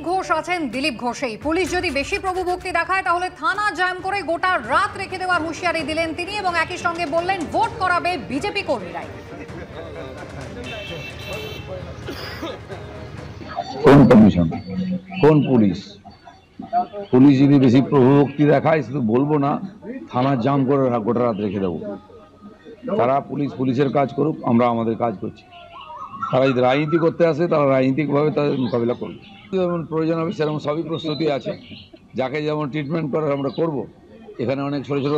ঘোষ আছেন দিলীপ ঘোষেই। পুলিশ যদি বেশি প্রভুভক্তি দেখায় তাহলে থানা জ্যাম করে গোটা রাত রেখে দেওয়ার হুঁশিয়ারি দিলেন তিনি এবং একই সঙ্গে বললেন ভোট করাবে বিজেপি কর্মীরাই। কোন কমিশন, কোন পুলিশ? পুলিশ যদি বেশি প্রভুভক্তি দেখায় শুধু বলবো না, থানা জাম করে গোটা রাত রেখে দেবো। তারা পুলিশের কাজ করুক, আমরা আমাদের কাজ করছি। তারা যদি রাজনীতি করতে আসে তারা রাজনীতিকভাবে তাদের মোকাবিলা করবে। যেমন প্রয়োজন হবে সেরকম সবই প্রস্তুতি আছে। যাকে যেমন ট্রিটমেন্ট করার আমরা করব। এখানে অনেক ছোট ছোট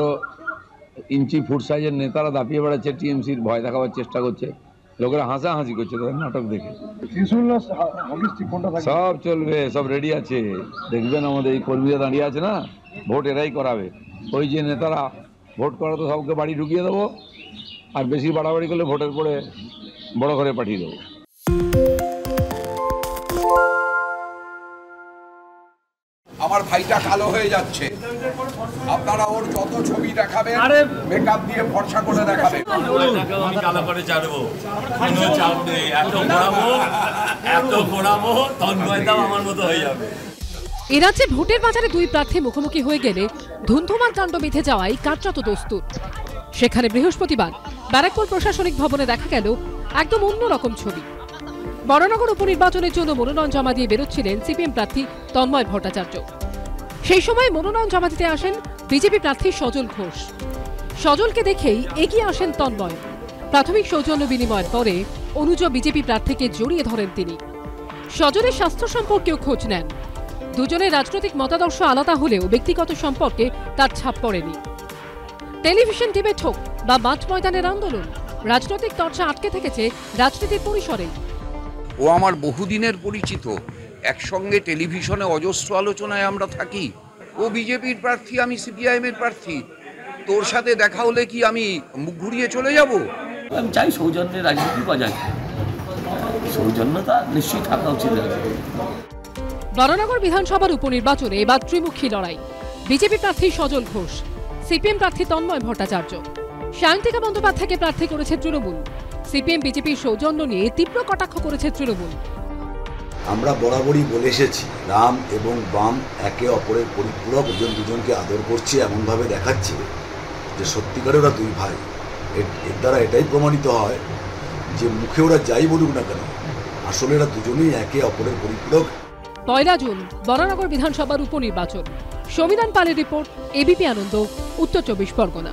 ইঞ্চি ফুট সাইজের নেতারা দাপিয়ে বেড়াচ্ছে, টিএমসির ভয় দেখাবার চেষ্টা করছে, লোকেরা হাসাহাসি করছে তাদের নাটক দেখে। সব চলবে, সব রেডি আছে। দেখবেন আমাদের এই কর্মীরা দাঁড়িয়ে আছে না, ভোট এরাই করাবে। ওই যে নেতারা ভোট করাতো সবকে বাড়ি ঢুকিয়ে দেবো, আর বেশি বাড়াবাড়ি করলে ভোটের পরে বড় ঘরে পাঠিয়ে দেবো। আমার ভাইটা কালো হয়ে যাচ্ছে, আপনারা ওর যত ছবি দেখাবেন মেকআপ দিয়ে ফর্সা করে দেখাবেন। কালো করে ছাড়বো, কোনো চাপ নেই। এত ঘোরাবো তন্ময়দাও আমার মতো হয়ে যাবে। এ রাজ্যে ভোটের বাজারে দুই প্রার্থী মুখোমুখি হয়ে গেলে ধুন্ধুমার কাণ্ড বেঁধে যাওয়াই কার্যত দস্তুর। সেখানে বৃহস্পতিবার ব্যারাকপুর প্রশাসনিক ভবনে দেখা গেল একদম অন্যরকম ছবি। বরানগর উপনির্বাচনের জন্য মনোনয়ন জমা দিয়ে বেরোচ্ছিলেন সিপিএম প্রার্থী তন্ময় ভট্টাচার্য। সেই সময় মনোনয়ন জমা দিতে আসেন বিজেপি প্রার্থী সজল ঘোষ। সজলকে দেখেই এগিয়ে আসেন তন্ময়। প্রাথমিক সৌজন্য বিনিময়ের পরে অনুজ বিজেপি প্রার্থীকে জড়িয়ে ধরেন তিনি। সজলের স্বাস্থ্য সম্পর্কেও খোঁজ নেন। দুজনের রাজনৈতিক মতাদর্শ আলাদা হলেও ব্যক্তিগত সম্পর্কে তার ছাপ পড়েনি। টেলিভিশন ডিবেট হোক বা মাঠ ময়দানের আন্দোলন, রাজনৈতিক চর্চা আটকে থেকেছে রাজনীতির পরিসরেই। ও আমার বহুদিনের পরিচিত, একসঙ্গে টেলিভিশনে অজস্র আলোচনায় আমরা থাকি। ও বিজেপির প্রার্থী, আমি সিপিআইএম এর প্রার্থী। তোর সাথে দেখা হলে কি আমি মুখ ঘুরিয়ে চলে যাব? আমি চাই সৌজন্যের রাজনীতি বজায়, সৌজন্যতা নিশ্চয়ই থাকা উচিত। বরানগর বিধানসভার উপনির্বাচনে এবার ত্রিমুখী লড়াই। বিজেপি প্রার্থী সজল ঘোষ, সিপিএম প্রার্থী তন্ময় ভট্টাচার্য। সায়ন্তিকা বন্দ্যোপাধ্যায়কে প্রার্থী করেছে তৃণমূল। সিপিএম বিজেপির সৌজন্য নিয়ে তীব্র কটাক্ষ করেছে তৃণমূল। আমরা বরাবরই বলে এসেছি, রাম এবং বাম একে অপরের পরিপূরক, দুজনকে আদর করছে, এমনভাবে দেখাচ্ছে যে সত্যিকারে ওরা দুই ভাই। এর দ্বারা এটাই প্রমাণিত হয় যে মুখে ওরা যাই বলুক না কেন, আসলে এরা দুজনেই একে অপরের পরিপূরক। 1 জুন বরানগর বিধানসভার উপনির্বাচন। সমীরণ পালের রিপোর্ট, এবিপি আনন্দ, উত্তর 24 পরগনা।